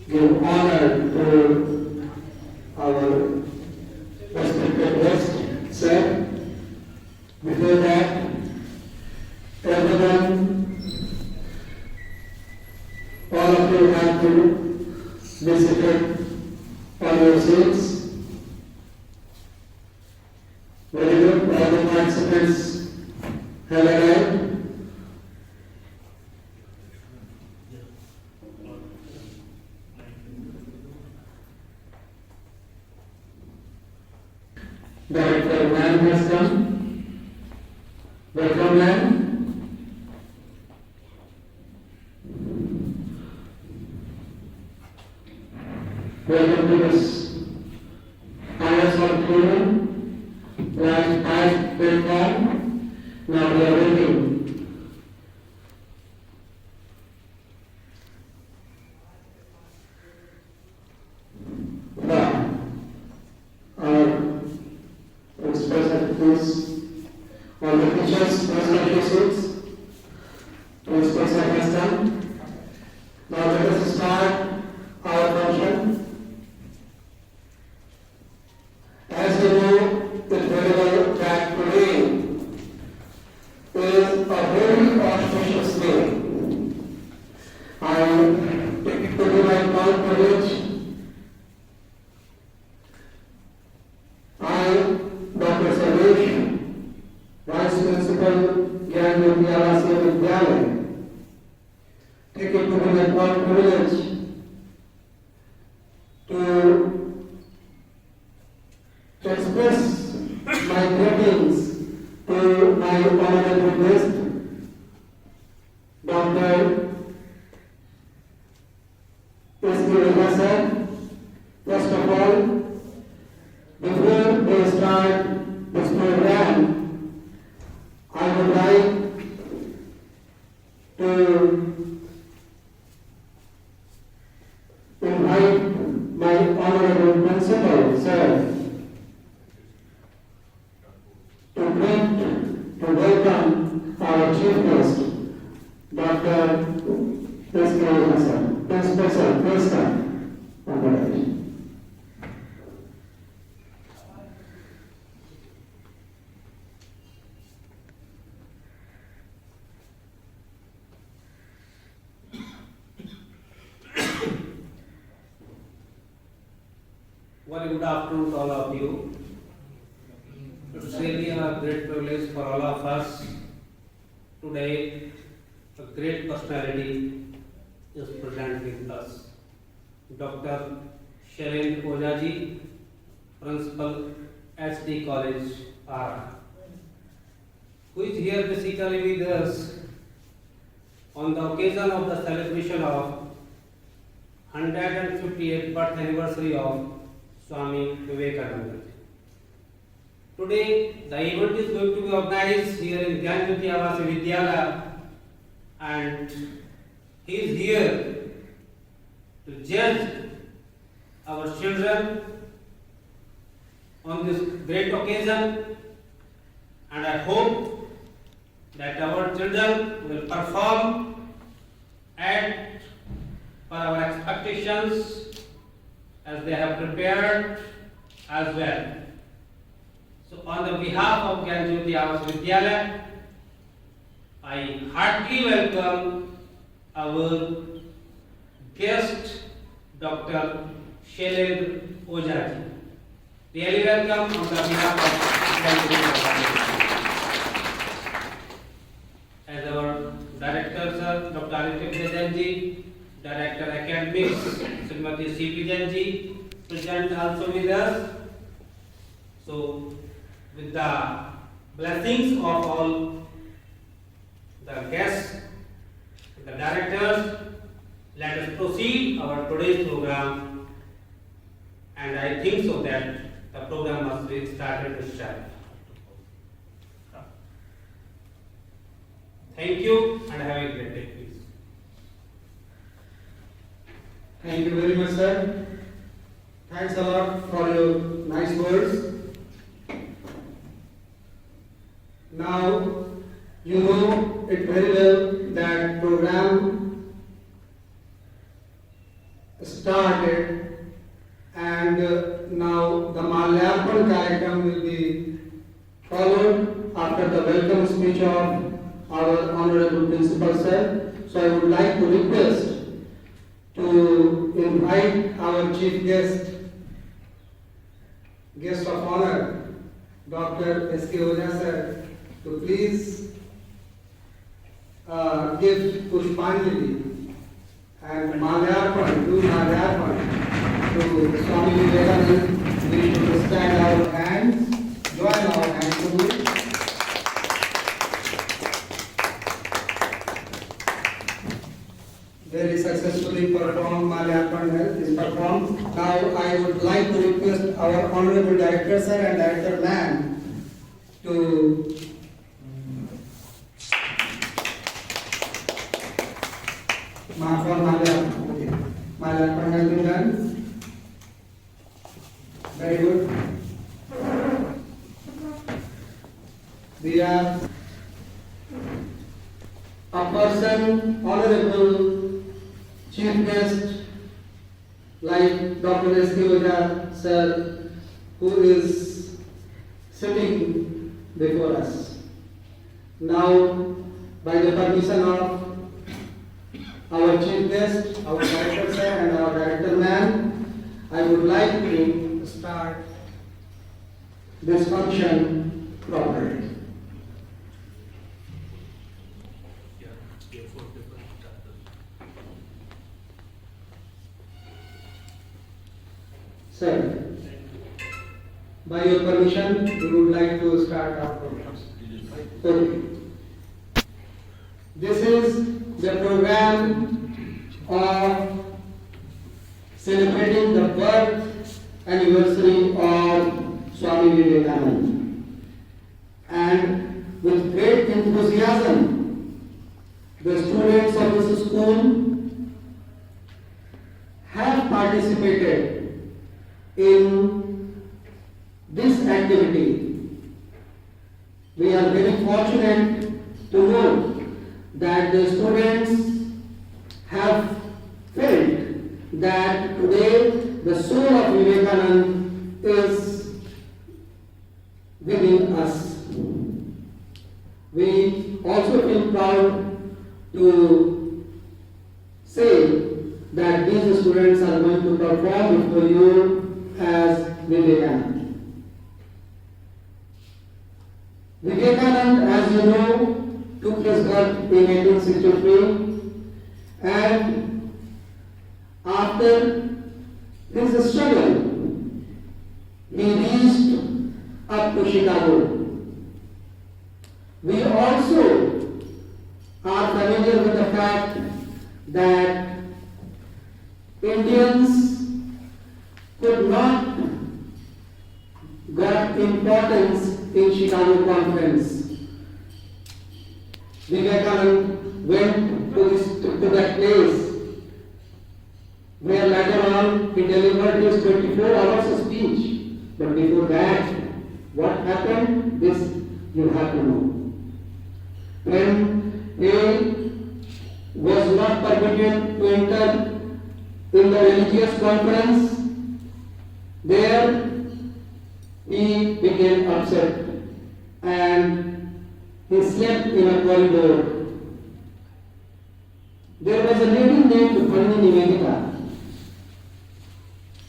give honor to our respected guest, sir. Before that, everyone, all of you have to visit on your seats. Very good. All the participants have arrived. Director Ma'am has come. Welcome, ma'am. Welcome to this Palace of Freedom, last past platform. Now we are waiting. Now, our express please, all the teachers, first of your seats, to express our wisdom. Now let us start our function. As you know, it very well that today is a very auspicious day. I take it to be my proud privilege. I, Dr. Sarvesh, Vice Principal, Gyan Jyoti Alasya Vidyalaya, take it to be my proud privilege to express my greetings to my honorable guest, Dr. S. K. Raja sir. First of all, before we start this program, I would like to invite my honorable principal, sir, to greet, to welcome our chief guest, Dr. S. K. Raja sir. Principal sir, please come on the right. Very good afternoon to all of you. It's really a great privilege for all of us. Today, a great personality is present with us. Dr. Shailendra Ojaji, Principal, SD College, Ara, who is here basically with us on the occasion of the celebration of 158th birth anniversary of Swami Vivekananda. Today, the event is going to be organized here in Gyan Jyoti Alasya Vidyalaya, and he is here to judge our children on this great occasion, and I hope that our children will perform at for our expectations as they have prepared as well. So on the behalf of Gyan Jyoti Alasya Vidyalaya, I heartily welcome our guest, Dr. Shailendra Ojaji. Really welcome on the behalf of Gyan Jyoti Alasya. As our director, sir, Dr. Aditya Jainji, Director Academics, Srimati C.P. Jainji, present also with us. So, with the blessings of all the guests, the directors, let us proceed our today's program, and I think so that the program must be started to start. Thank you and have a great day, please. Thank you very much, sir. Thanks a lot for your nice words. Now, you know it very well that program started, and now the Malyarpan कार्यक्रम will be followed after the welcome speech of our Honorable Principal Sir. So I would like to request to invite our chief guest of honor, Dr. S.K. Ojha sir, to please give Pushpanjali and Malyarpan, do Malyarpan to Swami Vivekananda. We should stand our hands, join our hands to do it. Very successfully performed, Malyarpan is performed. Now I would like to request our Honorable Director Sir and Director Ma'am to Malyarpan. Okay. Malyarpan has been done. Very good. We have a person, Honorable Chief Guest, like Dr. S.K. Ojha sir, who is sitting before us. Now, by the permission of our Chief Guest, our Director sir and our Director ma'am, I would like to start this function properly. Sir, by your permission, we would like to start our program. Okay. This is the program of celebrating the birth anniversary of Swami Vivekananda. And with great enthusiasm, the students of this school have participated in this activity. We are very fortunate to know that the students have felt that today the soul of Vivekananda is within us. We also feel proud to say that these students are going to perform before you as Vivekananda. Vivekananda, as you know, took his birth in 1863, and after his struggle, he reached up to Chicago. We also are familiar with the fact that Indians could not got importance in Chicago Conference. Vivekananda went to that place where later on he delivered his 24 hours speech. But before that, what happened? This you have to know. When he was not permitted to enter in the religious conference, there he became upset and he slept in a corridor. There was a lady named Bharani Nivedita.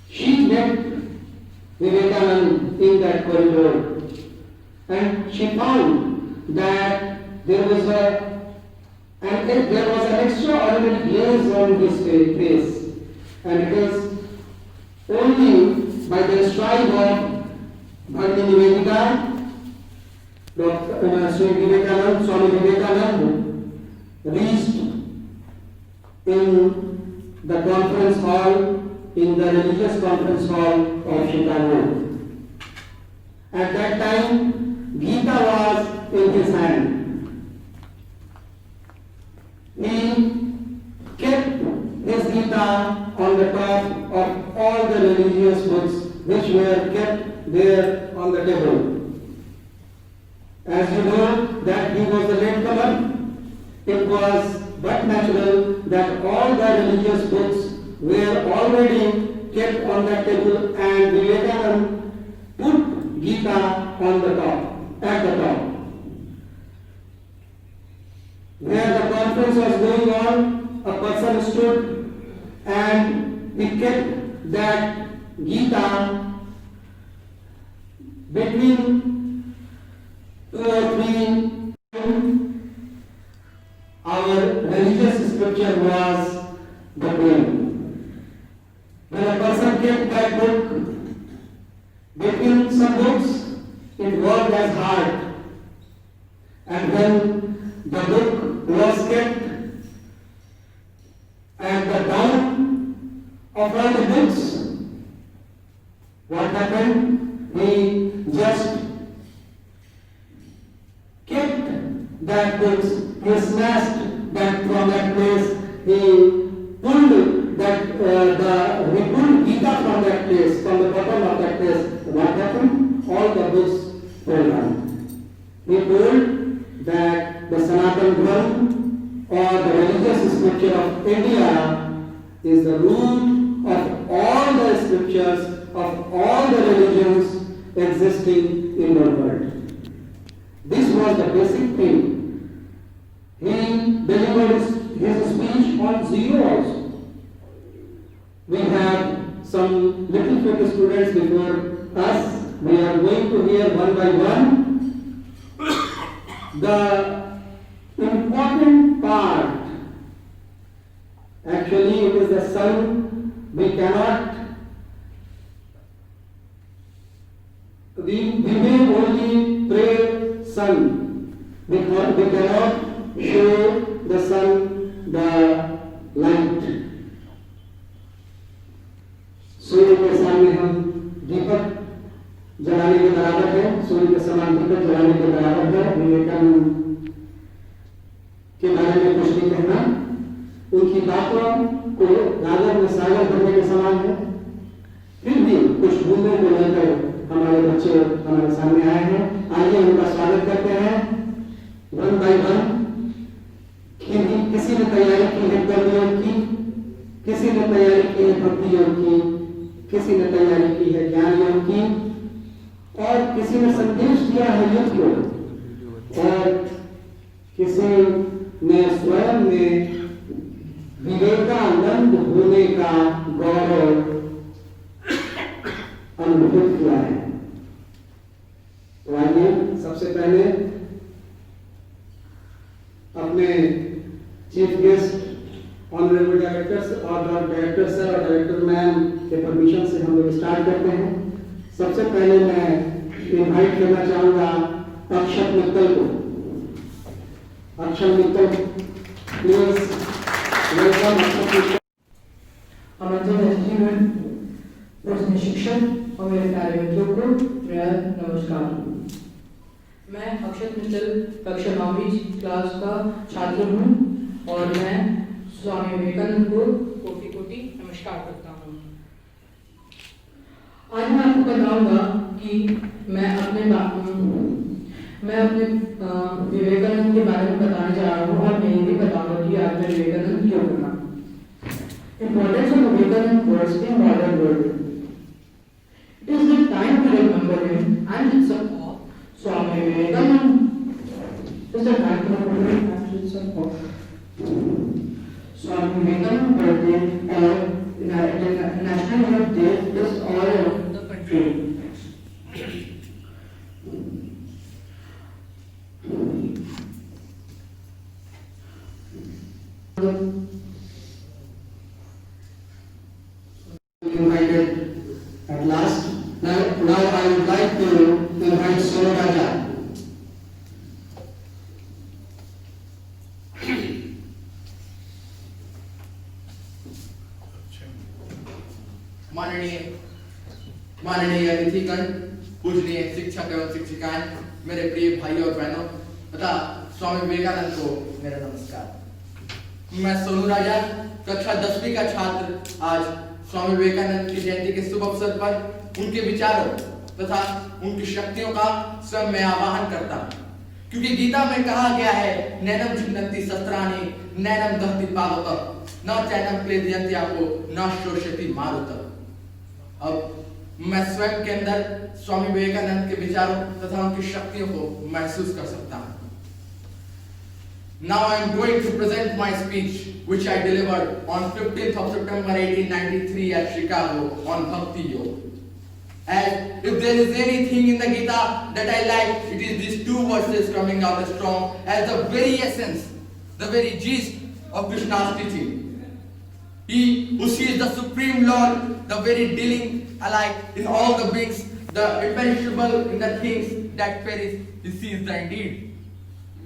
She met Vivekananda in that corridor, and she found that there was an extraordinary glaze on his face, and it is only by the strive of Bharani Nivedita, Swami Vivekananda reached in the conference hall, in the religious conference hall of Chicago. At that time, Gita was in his hand. He kept his Gita on the top of all the religious books which were kept there on the table. As you know that he was a latecomer, it was but natural that all the religious books were already kept on the table, and Vivekananda put Gita on the top, at the top. Where the conference was going on, a person stood and he kept that Gita between 2 or 3. Our religious scripture was the Quran. When a person kept that book between some books, it worked as hard. And when the book was kept at the down of all the books, what happened? He just kept that books, he snatched that from that place, he pulled that, he pulled Gita from that place, from the bottom of that place. What happened? All the books fell down. He told that the Sanatana Dharma or the religious scripture of India is the root of all the scriptures of all the religions existing in the world. This was the basic thing. He delivered his speech on zero also. We have some little bit students before us. We are going to hear one by one. The important part, actually it is the sun. We cannot, we may only pray sun. We cannot show the sun the light. सूर्य के सामने हम दीपक जलाने के बराबर है, सूर्य के समान दीपक जलाने के बराबर है। विवेकानंद के बारे में कुछ नहीं कहना, उनकी बातों को गागर में सागर भरने के समान है। फिर भी कुछ बूंदों को लेकर हमारे बच्चे हमारे सामने आए हैं। आइए उनका स्वागत करते हैं वन बाय वन। किसी ने तैयारी की है कर्म योग की, किसी ने तैयारी की है भक्ति योग की, किसी ने तैयारी की है ज्ञान योग की, और किसी ने संदेश दिया है युद्ध योग, और किसी ने स्वयं में विवेकानंद होने का गौरव अनुभव किया है। तो आइए सबसे पहले अपने चीफ गेस्ट ऑनरेबल डायरेक्टर और डायरेक्टर सर और डायरेक्टर मैम के परमिशन से हम लोग स्टार्ट करते हैं। सबसे पहले मैं इनवाइट करना चाहूंगा अक्षत मित्तल को। अक्षत मित्तल प्लीज वेलकम। प्रश्न शिक्षक और मेरे प्यारे मित्रों को मेरा नमस्कार। मैं अक्षत मित्तल कक्षा 9वीं क्लास का छात्र हूँ और मैं स्वामी विवेकानंद को कोटि कोटि नमस्कार करता हूँ। आज मैं आपको बताऊंगा कि मैं अपने विवेकानंद के बारे में बताने जा रहा हूँ और मैं ये भी बताऊंगा कि आज मैं विवेकानंद क्यों बना। Importance of Vivekanand words in modern world. It is the time to remember him and it's a awe. Swami Vivekanand is the time to remember him and it's a awe. Swami Vivekanand birthday or National Youth Day is all around the country. Invited at last. Now I would like to invite Sonu Raja. माननीय अतिथिगण, पूजनीय शिक्षक एवं शिक्षिकाएं, मेरे प्रिय भाई और बहनों तथा स्वामी विवेकानंद को मेरा नमस्कार। मैं सोनू राजा कक्षा 10वीं का छात्र आज स्वामी विवेकानंद की जयंती के शुभ अवसर पर उनके विचारों तथा उनकी शक्तियों का स्वयं मैं आवाहन करता हूँ, क्योंकि गीता में कहा गया है नैनम छिन्नन्ति शस्त्राणि नैनम दहति पावक, न चैनम क्लेदियंत्याको न शोषति मारुत। अब मैं स्वयं के अंदर स्वामी विवेकानंद के विचारों तथा उनकी शक्तियों को महसूस कर सकता हूँ। Now I am going to present my speech which I delivered on 15th of September 1893 at Chicago on Bhakti Yoga. And if there is anything in the Gita that I like, it is these two verses coming out strong as the very essence, the very gist of Krishna's teaching. He who sees the Supreme Lord, the very dealing alike in all the beings, the imperishable in the things that perish, he sees the indeed.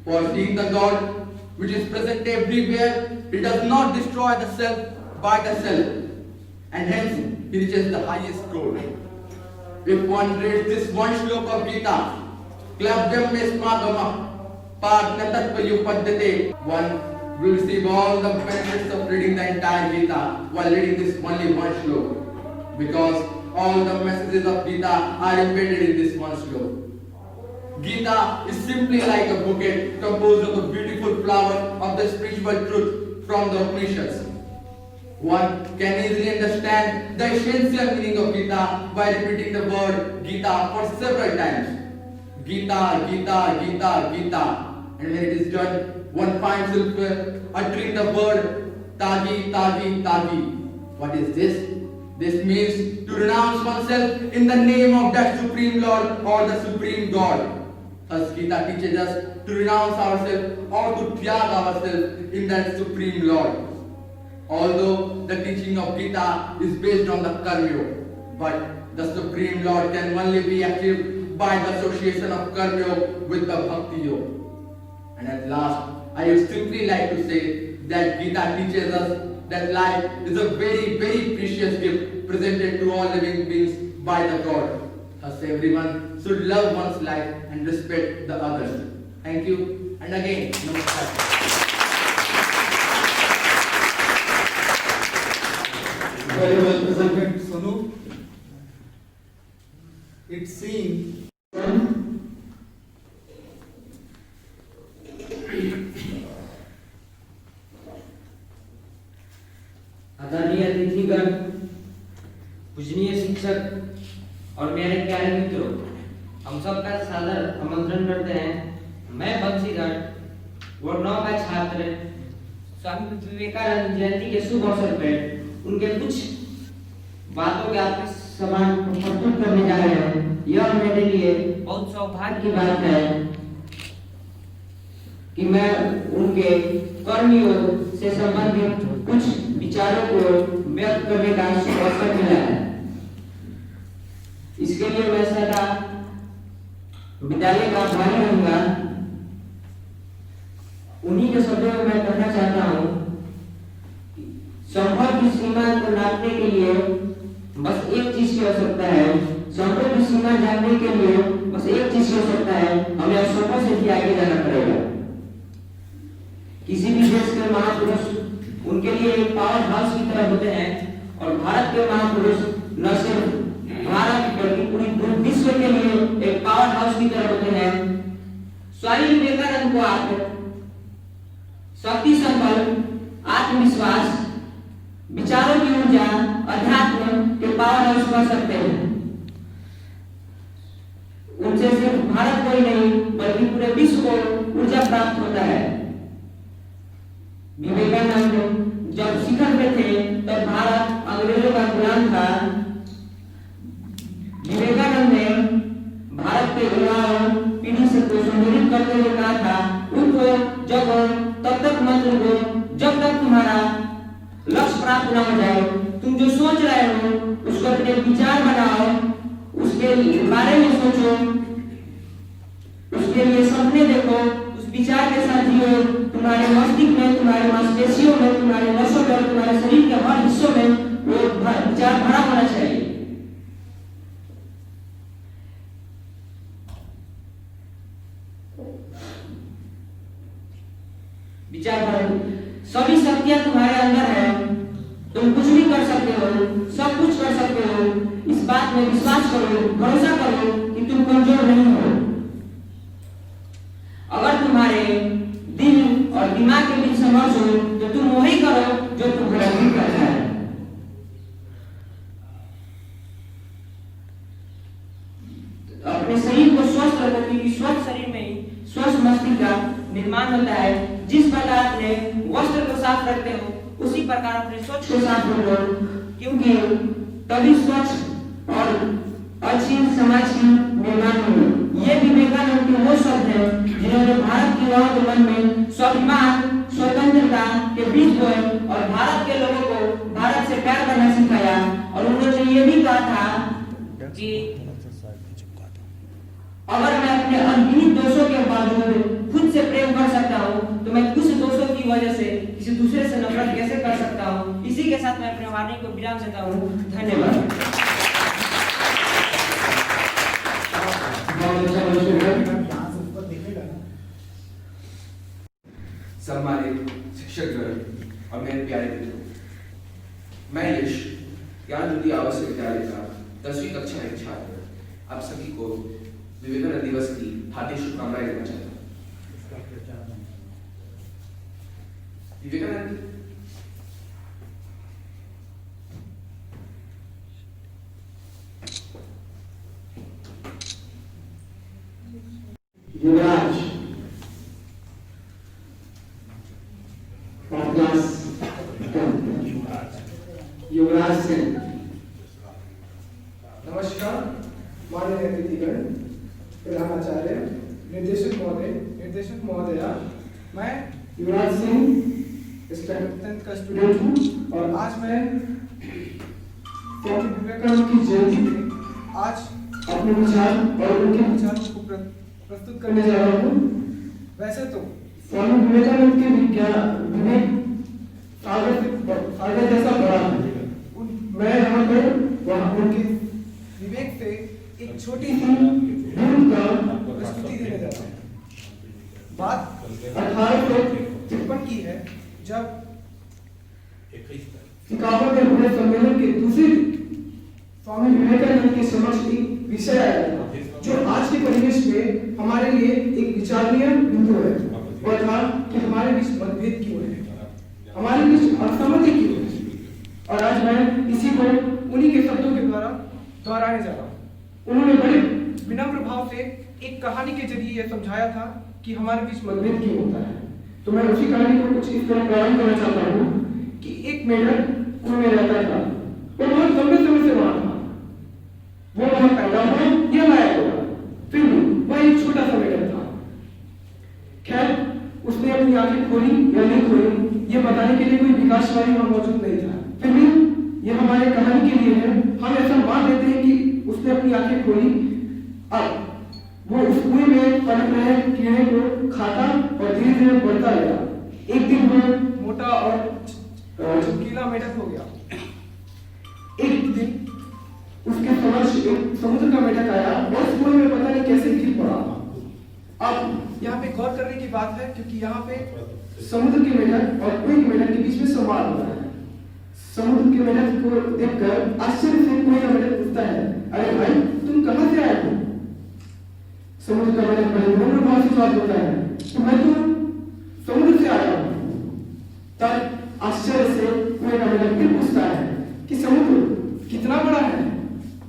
For seeing the God which is present everywhere, he does not destroy the self by the self, and hence he reaches the highest goal. If one reads this one shloka of Gita, Klavyam Mesmadama Partna Tattva Yupaddate, one will receive all the benefits of reading the entire Gita while reading this only one shloka, because all the messages of Gita are embedded in this one shloka. Gita is simply like a bouquet composed of a beautiful flower of the spiritual truth from the Upanishads. One can easily understand the essential meaning of Gita by repeating the word Gita for several times. Gita, Gita, Gita, Gita. And when it is done, one finds himself uttering the word Taji, Taji, Taji. What is this? This means to renounce oneself in the name of that Supreme Lord or the Supreme God. Thus Gita teaches us to renounce ourselves or to tyag ourselves in that Supreme Lord. Although the teaching of Gita is based on the Karma Yoga, but the Supreme Lord can only be achieved by the association of Karma Yoga with the Bhakti Yoga. And at last, I would simply like to say that Gita teaches us that life is a very, very precious gift presented to all living beings by the God. Thus everyone should love one's life and respect the others. Thank you. And again, namaskar. Very well presented, Sonu. It seems आदरणीय अतिथिगण, पूजनीय शिक्षक और मेरे प्यारे मित्रों, हम सबका सादर आमंत्रण करते हैं। मैं बंशीगढ़ वार्ड 9 का छात्र स्वामी विवेकानंद जयंती के शुभ अवसर पर उनके कुछ बातों के आपके समान प्रस्तुत करने जा रहे हैं। यह मेरे लिए बहुत सौभाग्य की बात है कि मैं उनके कर्मयोग से संबंधित कुछ विचारों को व्यक्त करने का अवसर मिला है। इसके लिए मैं सदा विद्यालय का आभारी रहूंगा। उन्हीं के शब्दों में मैं कहना चाहता हूँ, संभव की सीमा को नापने के लिए बस एक चीज की आवश्यकता है। संभव की सीमा जानने के लिए बस एक चीज की आवश्यकता है, हमें अवसरों से भी आगे जाना पड़ेगा। किसी भी देश के महापुरुष उनके लिए एक पावर हाउस की तरह होते हैं, और भारत के महापुरुष न सिर्फ भारत बल्कि पूरी विश्व के लिए एक पावर हाउस की तरह होते हैं। स्वामी विवेकानंद को आप शक्ति संकल्प, आत्मविश्वास, विचारों की ऊर्जा, अध्यात्म के पावर हाउस कह सकते हैं। उनसे सिर्फ भारत को ही नहीं बल्कि पूरे विश्व को ऊर्जा प्राप्त होता है। विवेकानंद जब शिखर पे थे तब भारत अंग्रेजों का गुलाम था। विवेकानंद ने भारत के युवाओं पीढ़ी से को संबोधित करते हुए कहा था, उनको जगो तब तक मत रुको जब तक तुम्हारा लक्ष्य प्राप्त न हो जाए। तुम जो सोच रहे हो उसको अपने विचार बनाओ, उसके बारे में सोचो, उसके लिए सपने देखो, उस विचार के साथ जियो। तुम्हारे मस्तिष्क में, तुम्हारे मांसपेशियों में, तुम्हारे नसों में, तुम्हारे शरीर के हर हिस्सों में वो विचार भरा होना चाहिए। विचार भरा, सभी शक्तियां तुम्हारे अंदर है, तुम कुछ भी कर सकते हो, सब कुछ कर सकते हो। इस बात में विश्वास करो, भरोसा करो कि तुम कमजोर नहीं हो। अगर तुम्हारे दिल और दिमाग के बीच संघर्ष हो तो तुम वही करो जो तुम्हें निर्माण होता है। जिस प्रकार अपने वस्त्र को साफ रखते हो उसी प्रकार अपने सोच को साफ रखो, क्योंकि तभी स्वच्छ और अच्छी समाज की निर्माण होगी। ये विवेकानंद के वो शब्द हैं जिन्होंने भारत के युवाओं के मन में स्वाभिमान स्वतंत्रता के बीज बोए और भारत के लोगों को भारत से प्यार करना सिखाया। और उन्होंने ये भी कहा था कि अगर मैं अपने अनगिनत दोषों के बावजूद खुद से प्रेम कर सकता हूँ तो मैं कुछ दोषों की वजह से किसी दूसरे से नफरत कैसे कर सकता हूँ। इसी के साथ मैं अपने वाणी को विराम देता हूँ। धन्यवाद। सम्मानित शिक्षकगण और मेरे प्यारे मित्रों, मैं यश ज्ञान ज्योति आवासीय विद्यालय का 10वीं कक्षा एक छात्र आप सभी को विवेकानंद दिवस की हार्दिक शुभकामनाएं देना चाहता हूँ। विवेकानंद युवराज क्लास युवराज सिंह। नमस्कार माननीय अतिथिगण, प्रधानाचार्य, निर्देशक महोदया, मैं युवराज सिंह 10th का स्टूडेंट हूँ और आज मैं स्वामी विवेकानंद की जयंती में आज अपने विचार और उनके विचारों को प्रस्तुत करने जा रहा हूँ। वैसे तो स्वामी विवेकानंद के विवेक सागर जैसा बड़ा है। मैं यहाँ पर वहाँ उनके विवेक से एक छोटी सी गुण का प्रस्तुति देने जा रहा हूँ। बात 1853 की है जब शिकागो में हुए सम्मेलन के दूसरे स्वामी विवेकानंद के समक्ष एक विषय आया था जो आज के परिवेश में हमारे लिए एक विचारणीय बिंदु है। वह था कि हमारे बीच मतभेद क्यों है, हमारे बीच असहमति क्यों है। और आज मैं इसी को उन्हीं के शब्दों के द्वारा दोहराने जा रहा हूँ। उन्होंने बड़े विनम्र भाव से एक कहानी के जरिए यह समझाया था कि हमारे बीच मतभेद क्यों होता है। तो मैं उसी कहानी को कुछ इस तरह प्रारंभ करना चाहता हूँ कि एक मेढक कुएं में रहता था। वो बहुत लंबे समय से वहां था। वो वहां पैदा हुआ या लायक हुआ, फिर भी वह एक छोटा सा मेढक था। खैर, उसने अपनी आंखें खोली या नहीं खोली ये बताने के लिए कोई विकासवादी वहां मौजूद नहीं था। फिर भी ये हमारे कहानी के लिए है। हम ऐसा मान लेते हैं कि उसने अपनी आंखें खोली। अब वो उस कुएं में पनप रहे कीड़े को खाता और धीरे धीरे बढ़ता गया। एक दिन वो मोटा और चमकीला मेढक हो गया। एक दिन उसके समक्ष एक समुद्र का मेढक आया और उस कुएं में पता नहीं कैसे गिर पड़ा। अब यहाँ पे गौर करने की बात है क्योंकि यहाँ पे समुद्र के मेढक और कुएं के मेढक के बीच में संवाद होता है। समुद्र के मेढक को देखकर आश्चर्य से कुएं का मेढक पूछता है, अरे भाई तुम कहाँ से आए हो? समुद्र का मेढक बड़े विनम्र भाव से जवाब देता है, तो मैं तो समुद्र से आया हूँ। तब आश्चर्य से कुएं का मेढक फिर पूछता है कि समुद्र कितना बड़ा है,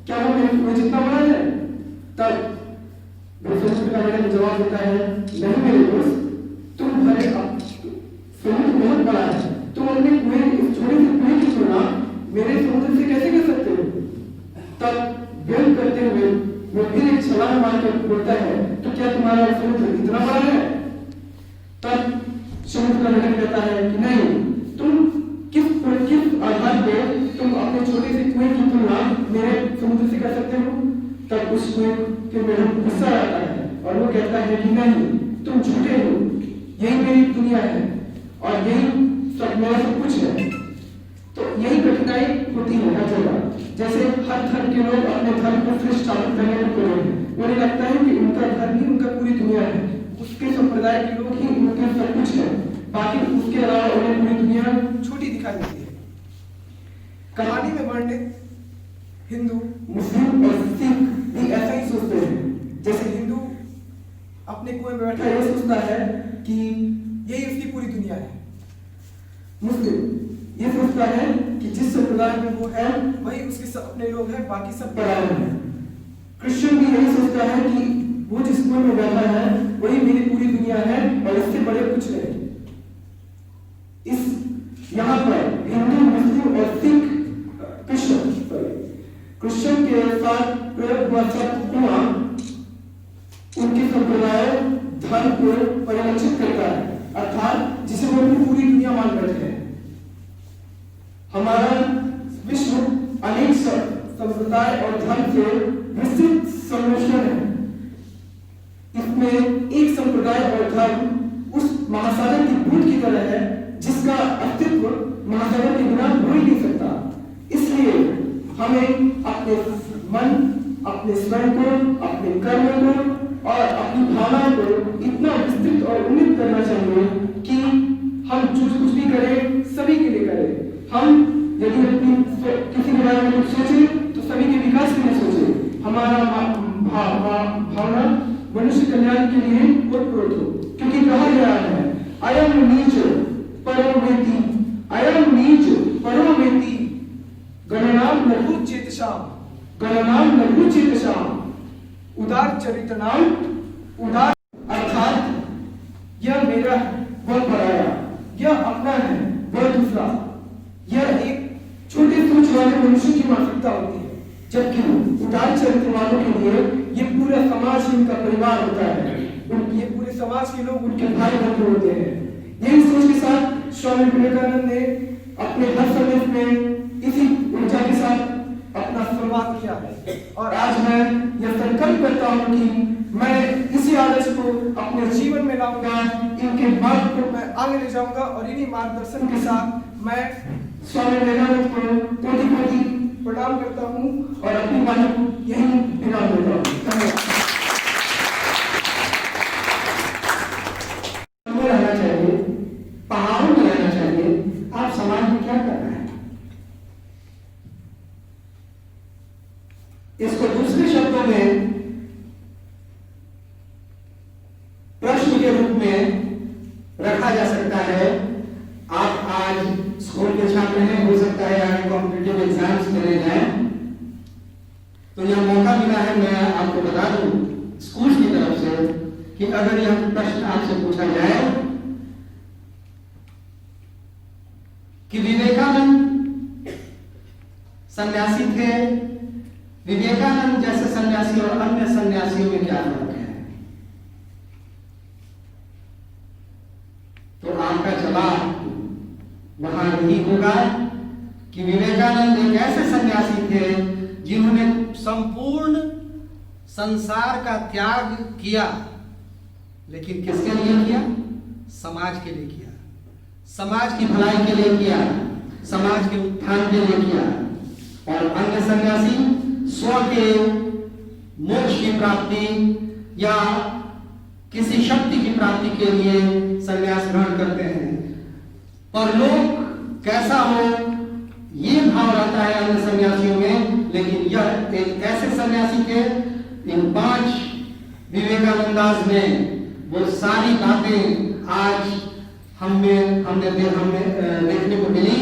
क्या वो मेरे कुएं जितना बड़ा है? तब समुद्र का मेढक जवाब देता है, नहीं मेरे दोस्त, तुम भले समुद्र बहुत बड़ा है, तुम अपने कुएं छोटे से कुएं की तुलना मेरे समुद्र से कैसे कर सकते हो? तब व्यंग करते हुए वो फिर एक छलांग मारकर बोलता है, तो क्या तुम्हारा समुद्र इतना बड़ा है? तब समुद्र का मेढक कहता है कि नहीं, तुम किस आधार पे तुम अपने छोटे से कुएं की तुलना मेरे समुद्र से कर सकते हो? तब उस कुएं के मेढक को गुस्सा आता है और वो कहता है कि नहीं, तुम झूठे हो, यही मेरी दुनिया है और यही सब मेरा सब कुछ है। तो यही कठिनाई होती है हर जगह। जैसे हर धर्म के लोग अपने धर्म को फिर स्थापित करने में लगे हैं। उन्हें लगता है कि उनका धर्म ही उनका पूरी दुनिया है, उसके संप्रदाय के लोग ही उनके सब कुछ है, बाकी उसके अलावा उन्हें पूरी दुनिया छोटी दिखाई देती है। कहानी में वर्णित हिंदू, मुस्लिम और सिख भी ऐसा ही सोचते हैं। जैसे हिंदू अपने कुएं में बैठा यह सोचता है कि यही उसकी पूरी दुनिया है। मुस्लिम ये सोचता है कि जिस संप्रदाय में वो है वही उसके सब अपने लोग हैं, बाकी सब पराये हैं। क्रिश्चियन भी यही सोचता है कि वो जिस कुएं में बैठा है वही मेरी पूरी दुनिया है और इससे बड़े कुछ नहीं। इस यहाँ पर हिंदू, मुस्लिम और सिख, क्रिश्चियन के साथ प्रयोग हुआ शब्द कुआं उनके संप्रदाय धर्म को परिलक्षित करता है, अर्थात जिसे वो अपनी पूरी दुनिया मान बैठे हैं। हमारा विश्व अनेक संप्रदाय और धर्म से विस्तृत सम्मिश्रण है। इसमें एक संप्रदाय और धर्म उस महासागर की बूंद की तरह है जिसका अस्तित्व महासागर के बिना हो ही नहीं सकता। इसलिए हमें अपने मन, अपने स्वयं को, अपने कर्म को और अपनी भावनाओं को इतना विस्तृत और उन्नत करना चाहिए कि हम जो कुछ भी करें सभी के लिए करें। हम यदि अपनी किसी के बारे में कुछ सोचें तो सभी के विकास के लिए सोचें। हमारा भावना मनुष्य कल्याण के लिए ओतप्रोत हो, क्योंकि कहा गया है अयम नीच परमेति, अयम नीच परमेति गणनाम लघु चेतसाम, गणनाम लघु चेतसाम उदार चरित्रनाम उदार, अर्थात यह मेरा वह पराया, यह अपना है वह दूसरा। यह एक छोटे सोच वाले मनुष्य की मानसिकता होती है, जबकि उदार चरित्र वालों के लिए ये पूरा समाज ही उनका परिवार होता है। ये पूरे समाज के लोग उनके भाई बंधु होते हैं। यही सोच के साथ स्वामी विवेकानंद ने अपने हर संदेश में इसी ऊर्जा के साथ अपना शुरुआत किया है। और आज मैं यह संकल्प करता हूँ कि मैं इसी आदर्श को अपने जीवन में लाऊंगा, इनके मार्ग को मैं आगे ले जाऊंगा और इन्हीं मार्गदर्शन के साथ मैं स्वामी विवेकानंद को कोटि कोटि प्रणाम करता हूँ और अपनी वाणी यही विराम देता हूँ। धन्यवाद। रहना चाहिए, पहाड़ों में रहना चाहिए। आप समाज में क्या कर रहे हैं? इसको दूसरे शब्दों में प्रश्न के रूप में रखा जा सकता है। आप आज स्कूल के छात्र हैं, हो सकता है आगे कॉम्पिटिटिव एग्जाम्स देने जाएं, तो यह मौका मिला है। मैं आपको बता दूं स्कूल की तरफ से कि अगर यह प्रश्न आपसे पूछा जाए कि विवेकानंद सन्यासी थे, विवेकानंद जैसे सन्यासी और अन्य सन्यासियों में क्या फर्क है, तो आपका जवाब वहां यही होगा कि विवेकानंद एक ऐसे सन्यासी थे जिन्होंने संपूर्ण संसार का त्याग किया, लेकिन किसके लिए किया? समाज के लिए किया, समाज की भलाई के लिए किया, समाज के उत्थान के लिए किया। और अन्य सन्यासी स्व के मोक्ष की प्राप्ति या किसी शक्ति की प्राप्ति के लिए सन्यास ग्रहण करते हैं। पर लोग कैसा हो ये भाव रहता है अन्य सन्यासियों में, लेकिन यह एक ऐसे सन्यासी थे, इन 5 विवेकानंदास ने वो सारी बातें आज हमने देखने को मिली,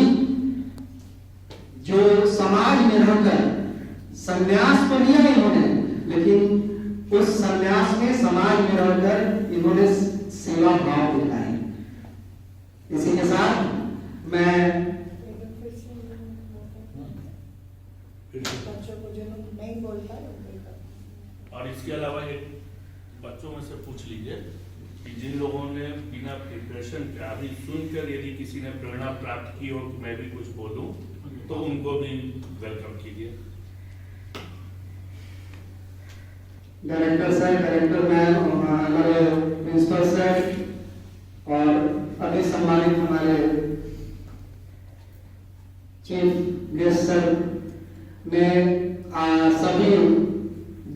जो समाज में रहकर संन्यास तो लिया इन्होंने, लेकिन उस संन्यास में समाज में रहकर इन्होंने सेवा भाव दिखाई। इसी के साथ मैं और इसके अलावा एक बच्चों में से पूछ लीजिए कि जिन लोगों ने बिना प्रिपरेशन के अभी सुनकर यदि किसी ने प्रेरणा प्राप्त की हो कि मैं भी कुछ बोलूं, तो उनको भी वेलकम कीजिए। डायरेक्टर सर, डायरेक्टर मैम, हमारे प्रिंसिपल सर और अभी सम्मानित हमारे चीफ गेस्ट सर ने सभी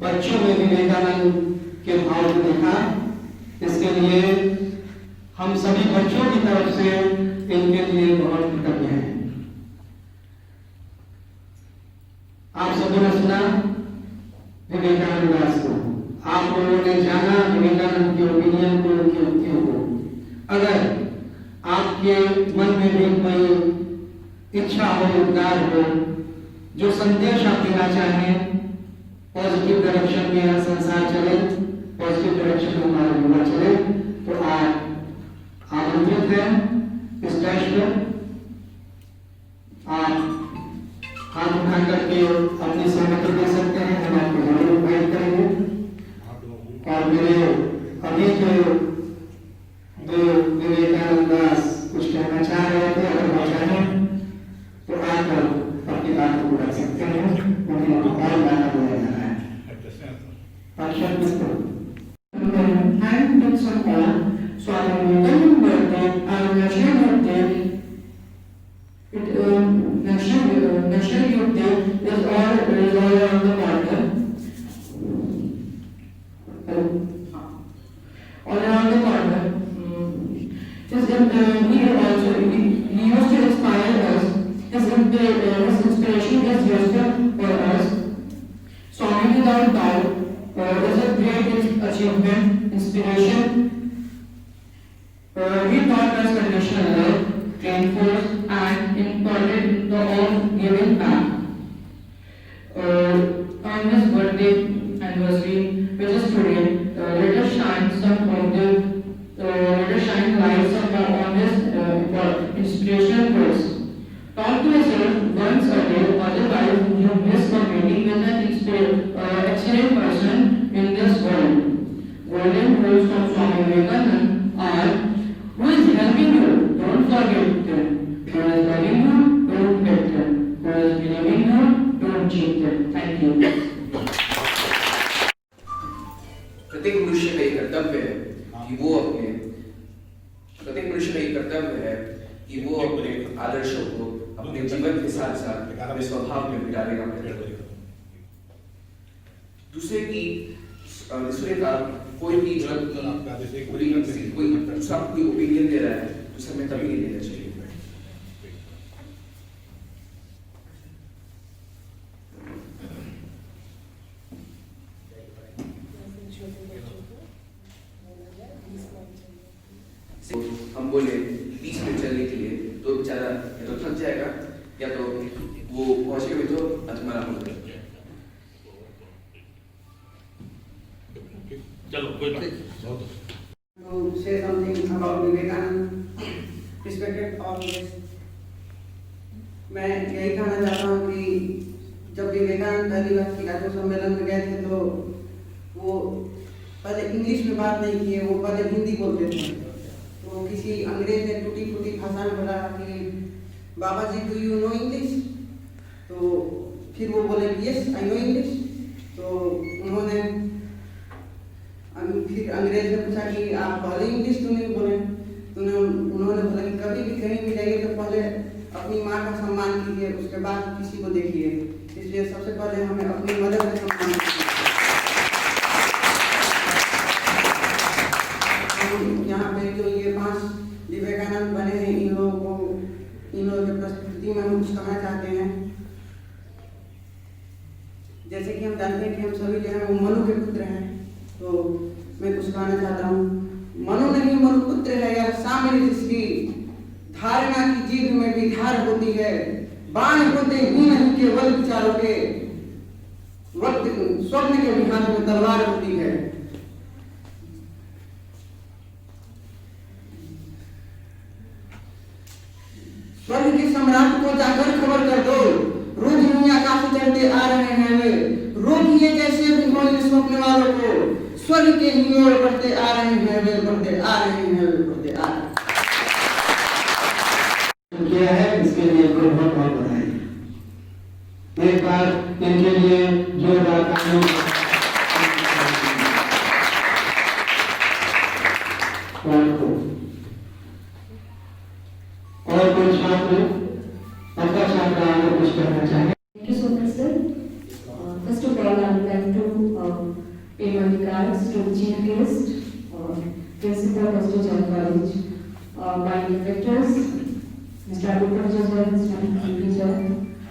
बच्चों में विवेकानंद के भाव को देखा। इसके लिए हम सभी बच्चों की तरफ से इनके लिए बहुत कृतज्ञ हैं। आप सबों ने सुना विवेकानंद दास को, आप लोगों ने जाना विवेकानंद के ओपिनियन को, उनकी उक्तियों को। अगर आपके मन में भी कोई इच्छा हो, उद्गार हो, जो संदेश आप देना चाहें, पॉजिटिव डायरेक्शन में संसार चले, पॉजिटिव डायरेक्शन में हमारा युवा चले। तो आप आमंत्रित हैं इस टेस्ट पर, आप हाथ उठा करके अपनी सहमति दे सकते हैं, हम आपको जरूर इन्वाइट करेंगे। और मेरे अभी जो विवेकानंद दास कुछ कहना चाह रहे थे, अगर वो चाहें तो आकर अपनी बात को पूरा सकते हैं। उन्हें और गाना बोला जा रहा है। अक्षर किसको and with some honor, Swami Vivekananda birthday and National Youth Day. National Youth Day is all around the corner. All around the corner. He used to inspire us. His inspiration is wisdom for us. Swami without doubt is a great achievement, inspiration. He taught us conditional love, trained force, and imparted the own giving back. On his birthday anniversary, which is today, let us shine lights on his inspirational words. Talk to yourself once a day, otherwise you miss the meeting with an excellent person in this world. Golden rules from Swami Vivekananda are: who is helping you? Don't forget them. Who is loving you? Don't hate them. Who is believing you? Don't cheat them. Thank you. प्रत्येक मनुष्य का ये कर्तव्य है कि वो अपने आदर्शों को अपने जीवन के साथ साथ अपने स्वभाव में भी डालेगा। दूसरे का कोई भी कोई दूसरा कोई ओपिनियन दे रहा है, दूसरा में कभी नहीं देना चाहिए। हम बोले 20 मिनट चलने के लिए, तो बेचारा या तो थक जाएगा या तो वो पहुंच के भी तो अधमरा हो जाएगा। चलो कोई बात to say something about Vivekananda, respected all guests. मैं यही कहना चाहता हूँ कि जब विवेकानंद पहली बार शिकागो सम्मेलन में गए थे तो वो पहले इंग्लिश में बात नहीं किए, वो पहले हिंदी बोलते थे। तो किसी अंग्रेज ने टूटी फूटी भाषा में बोला कि बाबा जी डू यू नो इंग्लिश? तो फिर वो बोले यस आई नो इंग्लिश। तो उन्होंने फिर अंग्रेज ने पूछा कि आप पहले इंग्लिश क्यों नहीं बोले? तो उन्होंने बोला कि कभी भी कहीं भी जाइए तो पहले अपनी माँ का सम्मान कीजिए, उसके बाद किसी को देखिए। इसलिए सबसे पहले हमें अपनी मदर का सम्मान कीजिए। यहाँ पे जो ये 5 विवेकानंद बने हैं, इन लोगों की प्रस्तुति में हम कुछ कहना चाहते हैं। जैसे कि हम जानते हैं कि हम सभी जो है वो मनु के पुत्र हैं, तो मैं कुछ कहना चाहता हूँ। मनु नहीं मनुपुत्र है यह सामने जिसकी धारणा की जीभ में भी धार होती है। बाण होते ही नहीं केवल विचारों के वक्त स्वप्न के भी हाथ में तलवार होती है। स्वर्ग के सम्राट को जाकर खबर कर दो, रोज दुनिया काफी चढ़ते आ रहे हैं वे। रोकिए जैसे स्वप्न वालों को, स्वर्ग के ही ओर बढ़ते आ रहे हैं वे, बढ़ते आ रहे हैं वे, बढ़ते आ रहे हैं। किया है, इसके लिए इनको बहुत बहुत बधाई। एक बार इनके लिए जोरदार तालियां। और कोई छात्र अपना छात्र आगे कुछ करना चाहे? Thank you so much, sir. First of all, I would like to pay my regards to the chief guest, Principal Mr. John College, my directors, Mr. Abhupar Joseph, Mr. Teacher,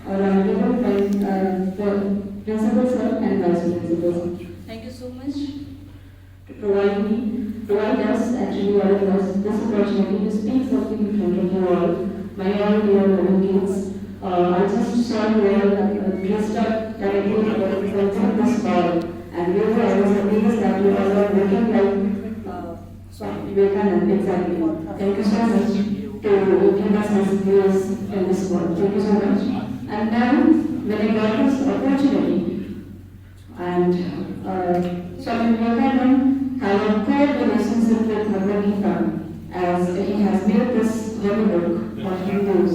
our honorable principal sir and vice principal. Thank you so much to provide us, actually all of us, this opportunity to speak something in front of you all, my all dear little kids. I just saw you all dressed up directly from this hall, and therefore I was amazed that you all are exactly. Thank you so much to give us this views in this work. Thank you so much. And then, when I got this opportunity, and Swami Vivekananda had a close relationship with Bhagavad Gita, as he has made this very book of Hindus,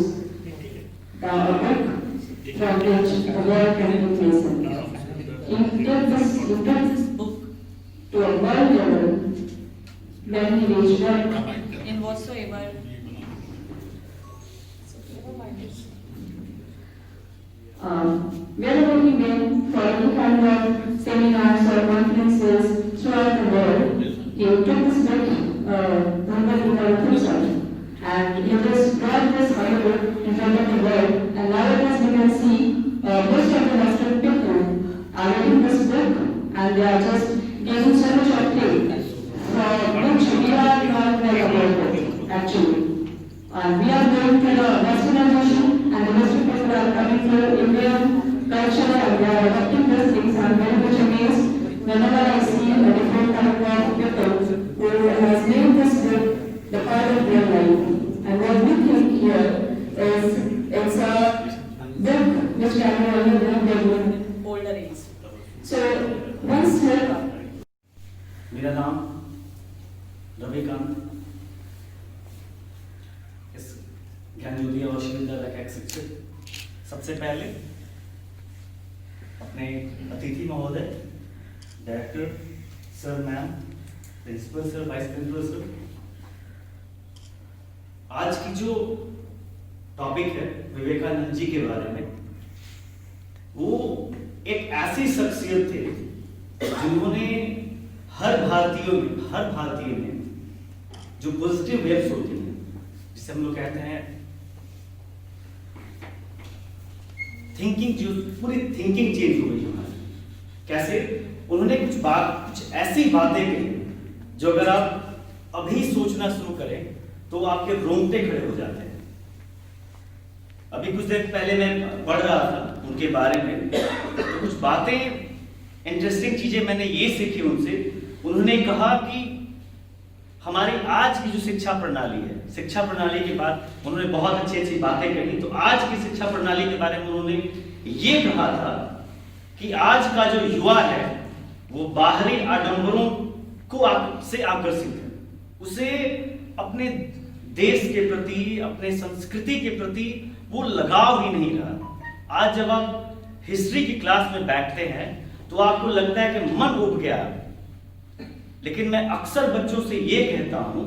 the book from which the world can be taken. He took this book to a world level when he reached there. In whatsoever. Wherever he went for any kind of seminars or conferences throughout the world, he took this book, Bhagavad Gita with himself, and he just brought this Bible in front of the world, and nowadays we can see most of the Western people are reading this book, and they are just giving so much of faith, for which we are not very aware of, actually. And we are going to the westernization, and the Western people are coming to Indian culture, and they are adopting these things. I am very much amazed whenever I see a different kind of people who has made this book the part of their life. And what we think here is it's a book which can be only read in Older age. So once मेरा नाम रविकांत, इस ज्ञान ज्योति आवासीय विद्यालय का एक शिक्षक। सबसे पहले अपने अतिथि महोदय, director sir, ma'am, principal sir, vice principal sir, आज की जो टॉपिक है विवेकानंद जी के बारे में, वो एक ऐसी शख्सियत थे जिन्होंने हर भारतीय में जो पॉजिटिव वेव्स होती हैं, जिसे हम लोग कहते हैं थिंकिंग, जो पूरी थिंकिंग चेंज हो गई हमारी। कैसे? उन्होंने कुछ ऐसी बातें कही जो अगर आप अभी सोचना शुरू करें तो आपके रोंगटे खड़े हो जाते हैं। अभी कुछ देर पहले मैं पढ़ रहा था उनके बारे में, तो कुछ बातें, इंटरेस्टिंग चीजें मैंने ये सीखी उनसे। उन्होंने कहा कि हमारी आज की जो शिक्षा प्रणाली है, शिक्षा प्रणाली के बाद उन्होंने बहुत अच्छी बातें कही। तो आज की शिक्षा प्रणाली के बारे में उन्होंने ये कहा था कि आज का जो युवा है वो बाहरी आडंबरों से आकर्षित है, उसे अपने देश के प्रति, अपने संस्कृति के प्रति वो लगाव ही नहीं रहा। आज जब आप हिस्ट्री की क्लास में बैठते हैं तो आपको लगता है कि मन उब गया, लेकिन मैं अक्सर बच्चों से ये कहता हूं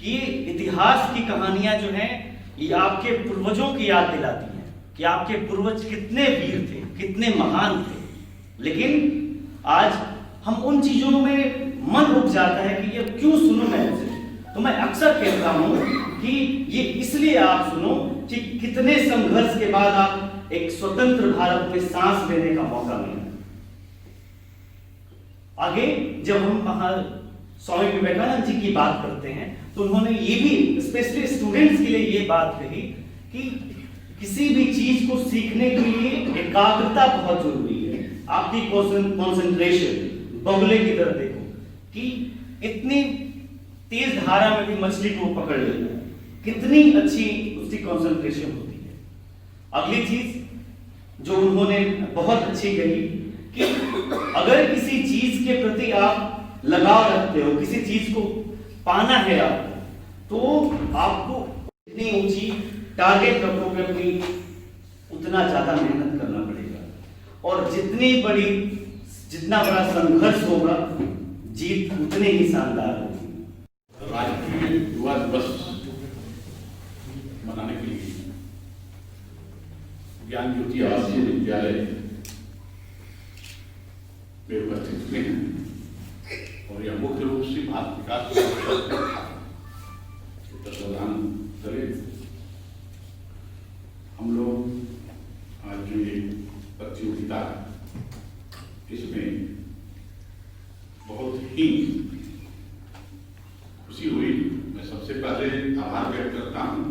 कि इतिहास की कहानियां जो हैं ये आपके पूर्वजों की याद दिलाती हैं कि आपके पूर्वज कितने वीर थे, कितने महान थे। लेकिन आज हम उन चीजों में मन उब जाता है कि ये क्यों सुनूं मैं इनसे। तो मैं अक्सर कहता हूं कि ये इसलिए आप सुनो कि कितने संघर्ष के बाद आप एक स्वतंत्र भारत में सांस लेने का मौका मिला। आगे जब हम स्वामी विवेकानंद जी की बात करते हैं तो उन्होंने ये भी स्पेशली स्टूडेंट्स के लिए ये बात कही कि किसी भी चीज को सीखने के लिए एकाग्रता बहुत जरूरी है। आपकी कंसंट्रेशन बगुले की तरह देखो कि इतनी तेज धारा में भी मछली को पकड़ लेना, कितनी अच्छी उसकी कंसंट्रेशन होती है। अगली चीज जो उन्होंने बहुत अच्छी कही कि अगर किसी चीज के प्रति आप लगाव रखते हो, किसी चीज को पाना है आपको, तो आपको इतनी ऊंची टारगेट रखोगे अपनी, उतना ज्यादा मेहनत करना पड़ेगा और जितना बड़ा संघर्ष होगा, जीत उतनी ही शानदार होगी। राष्ट्रीय युवा दिवस मनाने के लिए ज्ञान ज्योति आवासीय विद्यालय में उपस्थित हुए हैं और यह मुख्य रूप से भारत विकास प्रदान करे। हम लोग आज जो ये प्रतियोगिता, इसमें बहुत ही खुशी हुई। मैं सबसे पहले आभार व्यक्त करता हूँ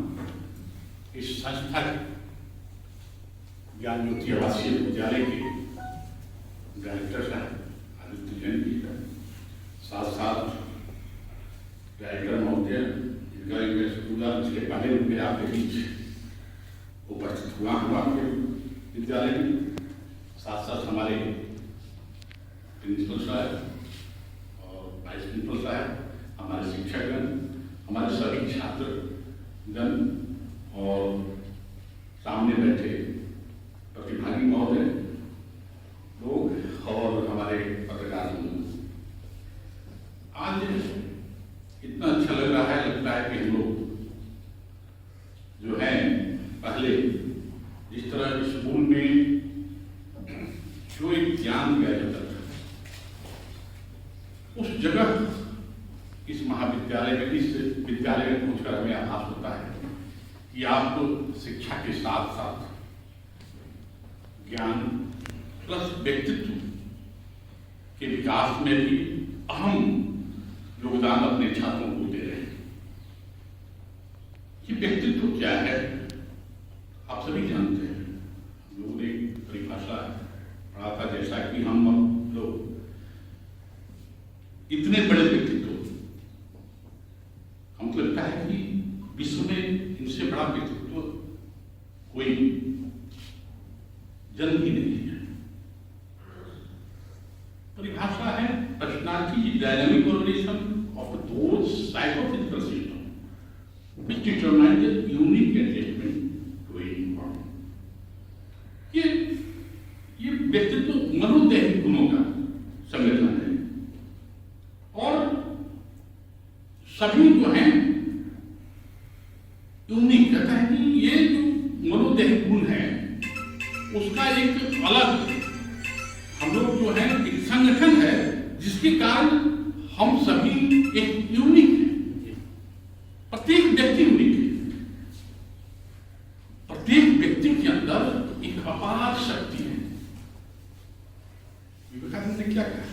इस संस्था के, ज्ञान ज्योति आवासीय विद्यालय के डायरेक्टर साहब आदित्य जैन जी का, साथ साथ डायरेक्टर महोदय, इनका मैं शुक्रगुजार इसके पहले में आपके बीच उपस्थित हुआ हूँ आपके विद्यालय में। साथ साथ हमारे प्रिंसिपल साहब और वाइस प्रिंसिपल साहब, हमारे शिक्षकगण, हमारे सभी छात्रगण और सामने बैठे प्रतिभागी महोदय लोग और हमारे पत्रकार लोग, आज इतना अच्छा लग रहा है, लगता है कि हम लोग जो है पहले जिस तरह स्कूल में जो एक ज्ञान दिया जाता था, उस जगह इस महाविद्यालय में, इस विद्यालय में पहुंचकर हमें आभास होता है कि आप शिक्षा के साथ साथ ज्ञान प्लस व्यक्तित्व के विकास में भी अहम योगदान अपने छात्रों को दे रहे हैं। ये व्यक्तित्व क्या है आप सभी जानते हैं। लोगों ने परिभाषा पढ़ा था, जैसा कि हम लोग इतने बड़े व्यक्तित्व, हमको लगता है कि विश्व में इनसे बड़ा व्यक्तित्व कोई जन्म ही नहीं है। परिभाषा है personality dynamic correlation of those psychophysical system which determine the unique adjustment to a environment. ये व्यक्तित्व मनोदैहिक गुणों का संगठन है और सभी जो हैं यूनिक, कहता है कि ये जो मनोदैहिक गुण है उसका एक अलग हम लोग जो है एक संगठन है जिसके कारण हम सभी एक यूनिक है। प्रत्येक व्यक्ति यूनिक है। प्रत्येक व्यक्ति के अंदर एक अपार शक्ति है। विवेकानंद ने क्या कहा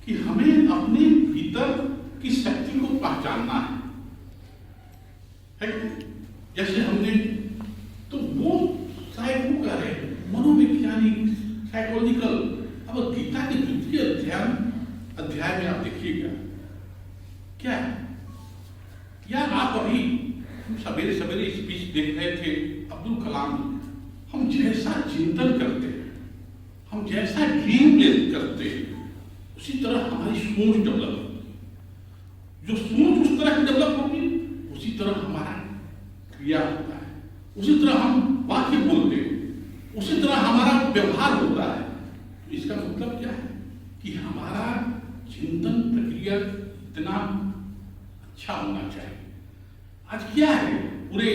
कि हमें अपने भीतर की शक्ति को पहचानना है। जैसे हमने तो वो शायद वो कह रहे मनोवैज्ञानिक साइकोलॉजिकल, अब गीता के द्वितीय अध्याय में आप देखिएगा क्या है, या आप अभी सवेरे सवेरे स्पीच देख रहे थे अब्दुल कलाम। हम जैसा चिंतन करते हैं, हम जैसा ड्रीम करते हैं, उसी तरह हमारी सोच डेवलप होगी। जो सोच उस तरह की डेवलप होगी, उसी तरह हमारा क्रिया होता है, उसी तरह हम वाक्य बोलते हैं, उसी तरह हमारा व्यवहार होता है। तो इसका मतलब क्या है कि हमारा चिंतन प्रक्रिया इतना अच्छा होना चाहिए। आज क्या है पूरे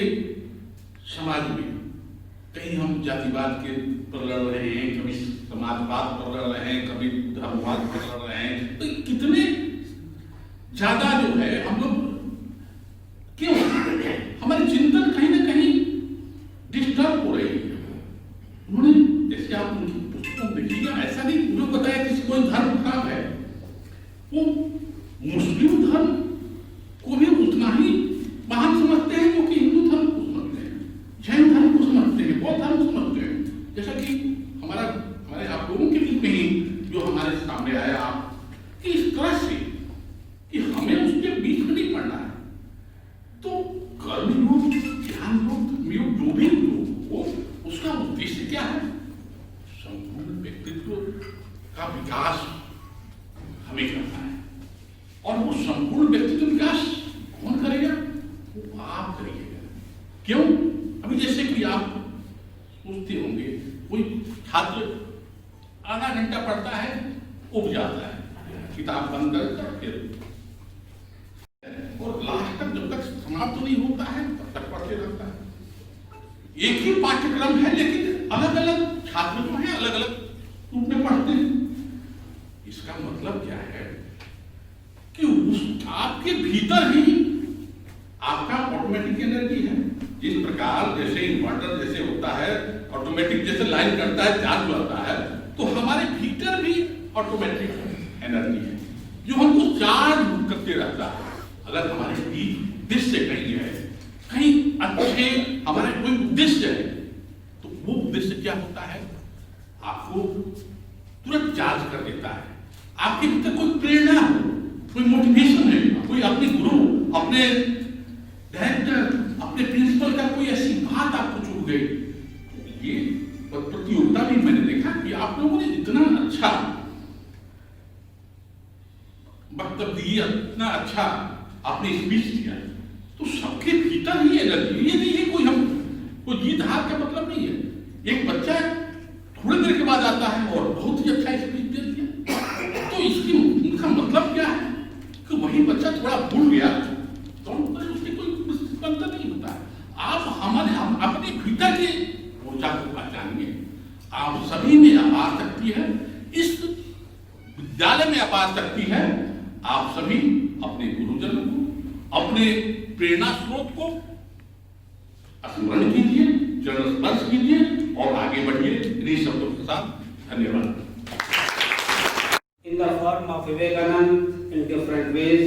समाज में, कहीं हम जातिवाद के पर लड़ रहे हैं, कभी समाजवाद पर लड़ रहे हैं, कभी धर्मवाद पर लड़ रहे हैं। तो कितने ज्यादा जो है हम लोग क्यों, हमारी चिंतन कहीं ना कहीं डिस्टर्ब हो रही है। उन्होंने जैसे आप उनकी पुस्तकों में देखिएगा, ऐसा नहीं उन्होंने बताया कि कोई धर्म खराब है, वो मुस्लिम धर्म को भी उतना ही महान समझते हैं क्योंकि हिंदू धर्म को समझते हैं, जैन धर्म को समझते हैं, बौद्ध धर्म को समझते हैं। जैसा कि हमारे आप लोगों के बीच में ही जो हमारे सामने आया आप कि इस तरह से कि हमें उसके बीच में नहीं पड़ना है। तो कर्म योग, ध्यान योग, जो भी योग हो, उसका उद्देश्य क्या है? संपूर्ण व्यक्तित्व का विकास हमें करना है। और वो संपूर्ण व्यक्तित्व विकास कौन करेगा? वो आप करिएगा। क्यों? अभी जैसे कि आप सोचते होंगे, कोई छात्र आधा घंटा पढ़ता है, उब जाता है, किताब बंद करता फिर, और लास्ट तक जब तक समाप्त नहीं होता है तब तक पढ़ते रहता है। एक ही पाठ्यक्रम है लेकिन अलग अलग छात्र जो है अलग अलग रूप में पढ़ते हैं। इसका मतलब क्या है कि उस आपके भीतर ही आपका ऑटोमेटिक एनर्जी है। जिस प्रकार जैसे इन्वर्टर जैसे होता है, ऑटोमेटिक जैसे लाइन करता है, चार्ज होता है, तो हमारे भीतर भी ऑटोमेटिक एनर्जी है जो हमको चार्ज करते रहता है। अगर हमारे बीच दृश्य कहीं है, कहीं अच्छे हमारे कोई उद्देश्य है, तो वो उद्देश्य क्या होता है? आपको तुरंत चार्ज कर देता है। आपके भीतर कोई प्रेरणा हो, कोई मोटिवेशन है, कोई अपने गुरु, अपने डायरेक्टर, अपने प्रिंसिपल का कोई ऐसी बात आपको छूट गई। ये प्रतियोगिता में मैंने देखा कि आप लोगों ने इतना अच्छा वक्तव्य दिया, इतना अच्छा आपने स्पीच दिया, तो सबके भीतर ही एनर्जी, ये नहीं है कोई जीत हार का मतलब नहीं है। एक बच्चा थोड़ी देर के बाद आता है और बहुत ही अच्छा स्पीच दे दिया, तो इसकी उनका मतलब क्या है कि वही बच्चा थोड़ा भूल गया तो उसकी कोई बनता नहीं होता। हम अपने भीतर की ऊर्जा को पहचानिए। आप सभी में अपार शक्ति है, इस विद्यालय में अपार शक्ति है। आप सभी अपने गुरुजनों को, अपने प्रेरणा स्रोत को स्मरण कीजिए, चरण स्पर्श कीजिए और आगे बढ़िए। इन्हीं शब्दों के साथ धन्यवाद। In the form of Vivekanand in different ways,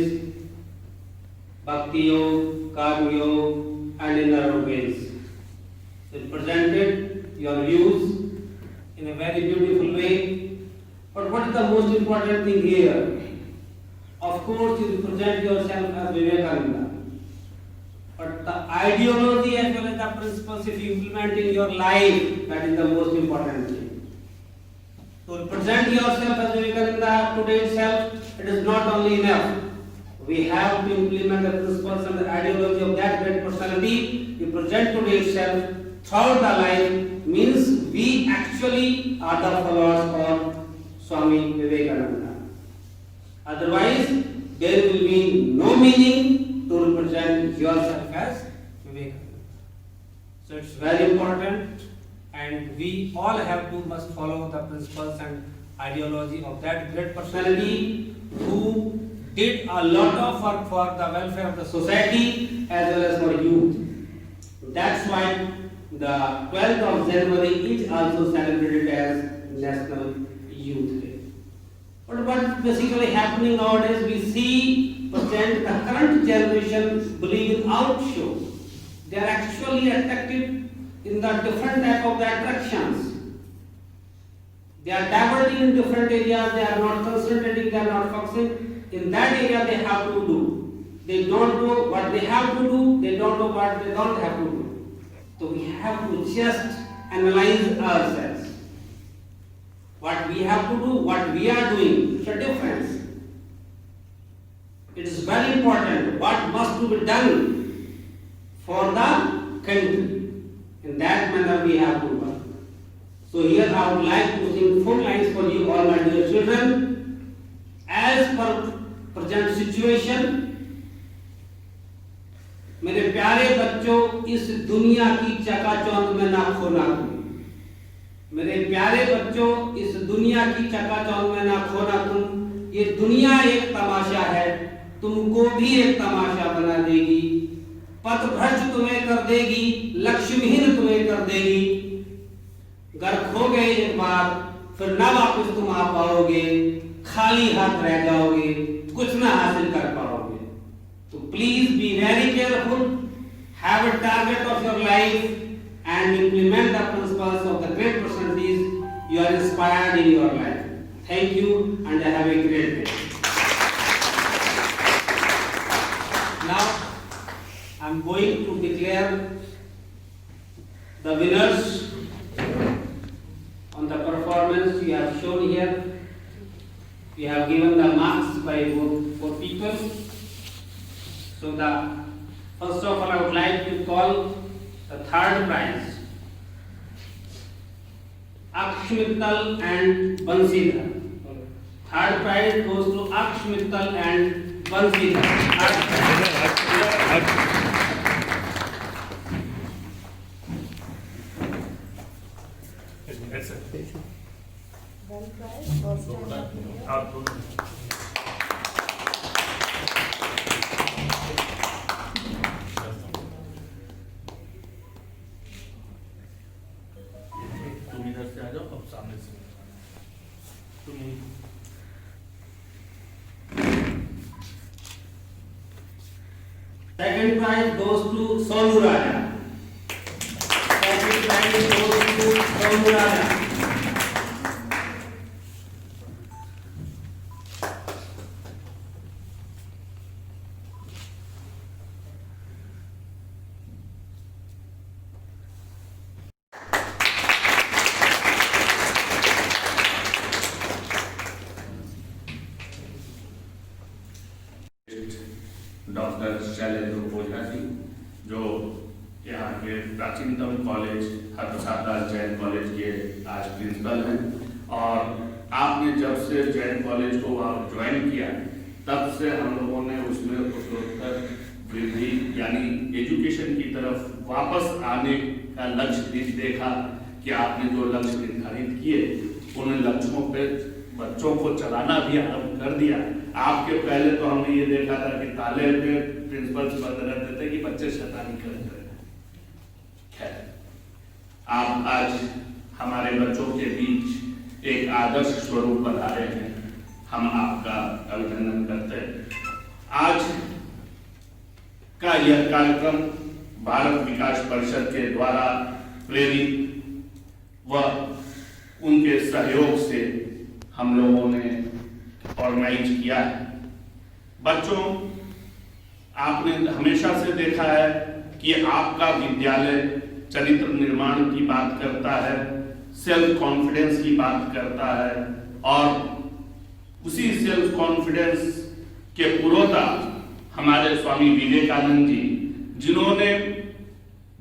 Bhakti Yoga, Karma Yoga, and in other ways. They presented your views in a very beautiful way. But what is the most important thing here? Of course, you present yourself as Vivekananda. But the ideology as well as the principles, if you implement in your life, that is the most important thing. To present yourself as Vivekananda today itself, it is not only enough. We have to implement the principles and the ideology of that great personality. You present today itself throughout the life means we actually are the followers of Swami Vivekananda. Otherwise, there will be no meaning to represent yourself as Vivekananda. So it's very important, and we all must follow the principles and ideology of that great personality who did a lot of work for the welfare of the society as well as for youth. That's why the 12th of January is also celebrated as National Youth Day. But what's basically happening nowadays, we see the current generation believe in outshow. They are actually attracted in the different type of the attractions. They are diverting in different areas, they are not concentrating, they are not focusing. In that area they have to do. They don't know what they have to do, they don't know what they don't have to do. So we have to just analyze ourselves. What we have to do, what we are doing, it's a difference. It is very important what must be done for the country. In that manner we have to work. So here I would like to sing 4 lines for you all my dear children. As per present situation, मेरे प्यारे बच्चों, इस दुनिया की चकाचौंध में ना खोना तुम। मेरे प्यारे बच्चों, इस दुनिया की चकाचौंध में ना खोना तुम। ये दुनिया एक तमाशा है, तुमको भी एक तमाशा बना देगी। पथभ्रष्ट तुम्हें कर देगी, लक्ष्यहीन तुम्हें कर देगी। घर खो गए एक बार, फिर ना वापस तुम आ पाओगे, खाली हाथ रह जाओगे, कुछ ना हासिल कर पाओगे। तो please be very careful, have a target of your life and implement the principles of the great personalities you are inspired in your life. Thank you and have a great day. Now I am going to declare the winners on the performance you have shown here. We have given the marks by four people. So first of all I would like to call the third prize. Aksh Mittal and Bansidhar. Third prize goes to Aksh Mittal and Bansidhar. तुम इधर से आ जाओ, अब सामने से तुम। Second prize goes to Sonu Raja. Second prize goes to Sonu Raja. आज principal हैं और आपने जब से जैन कॉलेज को आप ज्वाइन किया तब से हम लोगों ने उसमें उत्तरोत्तर वृद्धि यानी एजुकेशन की तरफ वापस आने का लक्ष्य देखा कि आपने जो लक्ष्य निर्धारित किए उन लक्ष्यों पे बच्चों को चलाना भी आरंभ कर दिया। आपके पहले तो हमने ये देखा था कि ताले पे प्रिंसिपल बंद रहते थे कि बच्चे शैतानी करते रहे। खैर, आप आज हमारे बच्चों के बीच एक आदर्श स्वरूप बना रहे हैं, हम आपका अभिनंदन करते हैं। आज का यह कार्यक्रम भारत विकास परिषद के द्वारा प्रेरित व उनके सहयोग से हम लोगों ने ऑर्गेनाइज किया है। बच्चों, आपने हमेशा से देखा है कि आपका विद्यालय चरित्र निर्माण की बात करता है, सेल्फ कॉन्फिडेंस की बात करता है और उसी सेल्फ कॉन्फिडेंस के पुरोधा हमारे स्वामी विवेकानंद जी, जिन्होंने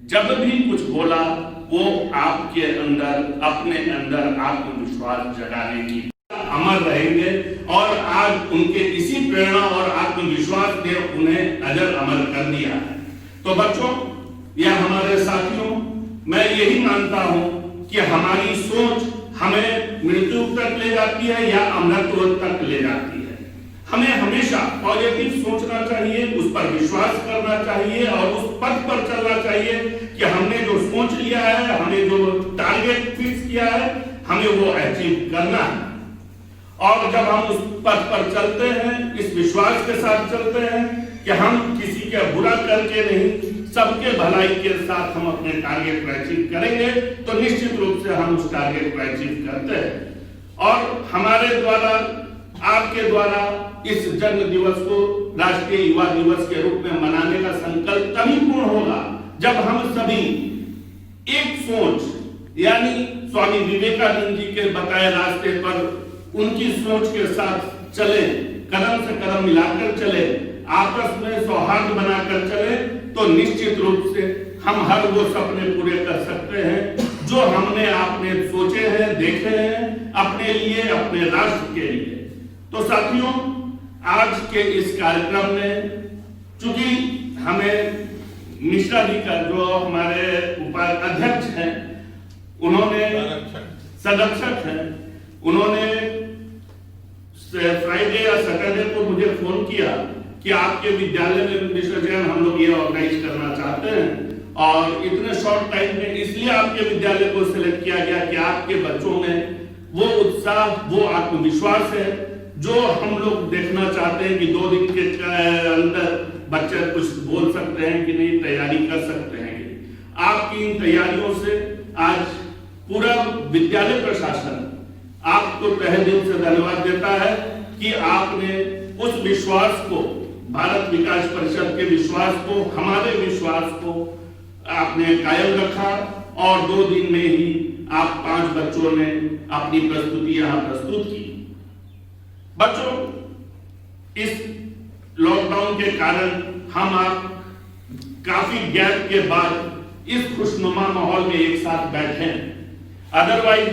जब भी कुछ बोला वो आपके अंदर अपने अंदर आत्मविश्वास जगाने की अमर रहेंगे और आज उनके इसी प्रेरणा और आत्मविश्वास ने उन्हें अजर अमर कर दिया है। तो बच्चों या हमारे साथियों, मैं यही मानता हूं कि हमारी सोच हमें मृत्यु तक ले जाती है या अमरत्व तक ले जाती है। हमें हमेशा पॉजिटिव सोचना चाहिए, उस पर विश्वास करना चाहिए और उस पथ पर चलना चाहिए कि हमने जो सोच लिया है, हमें जो टारगेट फिक्स किया है, हमें वो अचीव करना है। और जब हम उस पथ पर चलते हैं, इस विश्वास के साथ चलते हैं कि हम किसी का बुरा करके नहीं, सबके भलाई के साथ हम अपने टारगेट को अचीव करेंगे, तो निश्चित रूप से हम उस टारगेट को अचीव करते हैं। और हमारे द्वारा, आपके द्वारा इस जन्म दिवस को राष्ट्रीय युवा दिवस के रूप में मनाने का संकल्प तभी पूर्ण होगा जब हम सभी एक सोच यानी स्वामी विवेकानंद जी के बताए रास्ते पर उनकी सोच के साथ चले, कदम से कदम मिलाकर चले, आपस में सौहार्द बनाकर चले, तो निश्चित रूप से हम हर वो सपने पूरे कर सकते हैं जो हमने आपने सोचे हैं, देखे हैं अपने लिए, अपने राष्ट्र के लिए। तो साथियों, आज के इस कार्यक्रम में चूंकि हमें मिश्रा जी का जो हमारे उपाध्यक्ष हैं, उन्होंने संरक्षक हैं, उन्होंने फ्राइडे या सैटरडे को मुझे फोन किया कि आपके विद्यालय में मिश्रा जैन हम लोग ये ऑर्गेनाइज करना चाहते हैं और इतने शॉर्ट टाइम में इसलिए आपके विद्यालय को सिलेक्ट किया गया कि आपके बच्चों में वो उत्साह, वो आत्मविश्वास है जो हम लोग देखना चाहते हैं कि 2 दिन के अंदर बच्चे कुछ बोल सकते हैं कि नहीं, तैयारी कर सकते हैं। आपकी इन तैयारियों से आज पूरा विद्यालय प्रशासन आपको तहे दिल से धन्यवाद देता है कि आपने उस विश्वास को, भारत विकास परिषद के विश्वास को, हमारे विश्वास को आपने कायम रखा और 2 दिन में ही आप 5 बच्चों ने अपनी प्रस्तुति यहाँ प्रस्तुत की। बच्चों, इस लॉकडाउन के कारण हम आप काफी गैप के बाद इस खुशनुमा माहौल में एक साथ बैठे हैं। अदरवाइज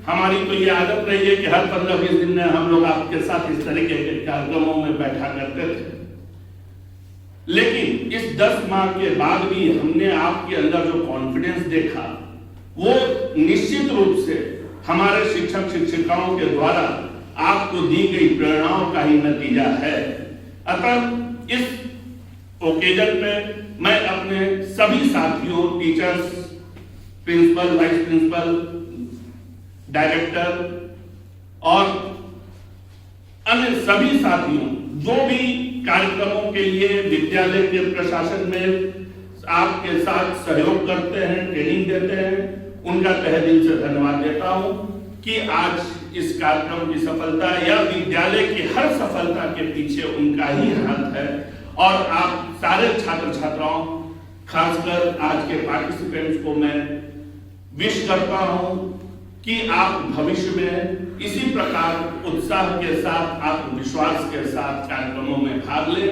हमारी तो ये आदत रही है कि हर 15-20 दिन में हम लोग आपके साथ इस तरीके के कार्यक्रमों में बैठा करते थे, लेकिन इस 10 माह के बाद भी हमने आपके अंदर जो कॉन्फिडेंस देखा वो निश्चित रूप से हमारे शिक्षक शिक्षिकाओं के द्वारा आपको दी गई प्रेरणाओं का ही नतीजा है। अतः इस ओकेजन पे मैं अपने सभी साथियों, teachers, principal, vice principal, director और अन्य सभी साथियों जो भी कार्यक्रमों के लिए विद्यालय के प्रशासन में आपके साथ सहयोग करते हैं, ट्रेनिंग देते हैं, उनका तहे दिल से धन्यवाद देता हूं कि आज इस कार्यक्रम की सफलता या विद्यालय की हर सफलता के पीछे उनका ही हाथ है। और आप सारे छात्र छात्राओं, खासकर आज के पार्टिसिपेंट्स को मैं विश करता हूं कि आप भविष्य में इसी प्रकार उत्साह के साथ, आत्मविश्वास के साथ कार्यक्रमों में भाग लें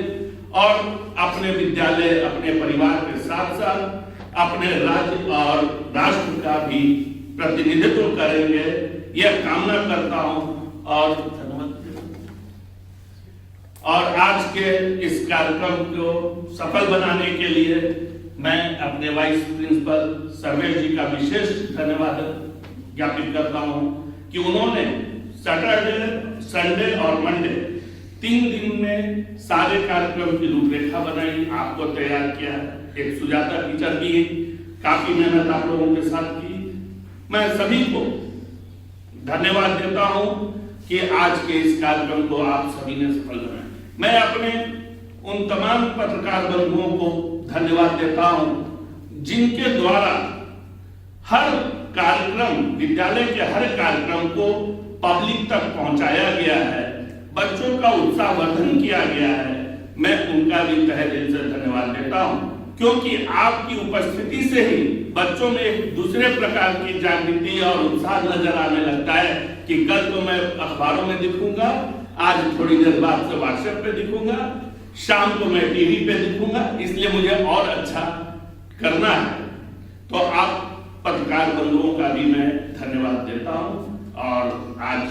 और अपने विद्यालय, अपने परिवार के साथ साथ अपने राज्य और राष्ट्र का भी प्रतिनिधित्व करेंगे, यह कामना करता हूं। और आज के इस कार्यक्रम को सफल बनाने के लिए मैं अपने वाइस प्रिंसिपल सर्वेश जी का विशेष धन्यवाद ज्ञापित करता हूं कि उन्होंने सैटरडे, संडे और मंडे 3 दिन में सारे कार्यक्रम की रूपरेखा बनाई, आपको तैयार किया। एक सुजाता टीचर की काफी मेहनत आप लोगों के साथ की। मैं सभी को धन्यवाद देता हूं कि आज के इस कार्यक्रम को आप सभी ने सफल बनाया। मैं अपने उन तमाम पत्रकार बंधुओं को धन्यवाद देता हूं जिनके द्वारा हर कार्यक्रम, विद्यालय के हर कार्यक्रम को पब्लिक तक पहुंचाया गया है, बच्चों का उत्साहवर्धन किया गया है। मैं उनका भी तहे दिल से धन्यवाद देता हूं, क्योंकि आपकी उपस्थिति से ही बच्चों में एक दूसरे प्रकार की जागृति और उत्साह नजर आने लगता है कि कल तो मैं अखबारों में दिखूंगा, आज थोड़ी देर बाद से व्हाट्सएप पे दिखूंगा, शाम को मैं टीवी पे दिखूंगा, इसलिए मुझे और अच्छा करना है। तो आप पत्रकार बंधुओं का भी मैं धन्यवाद देता हूं। और आज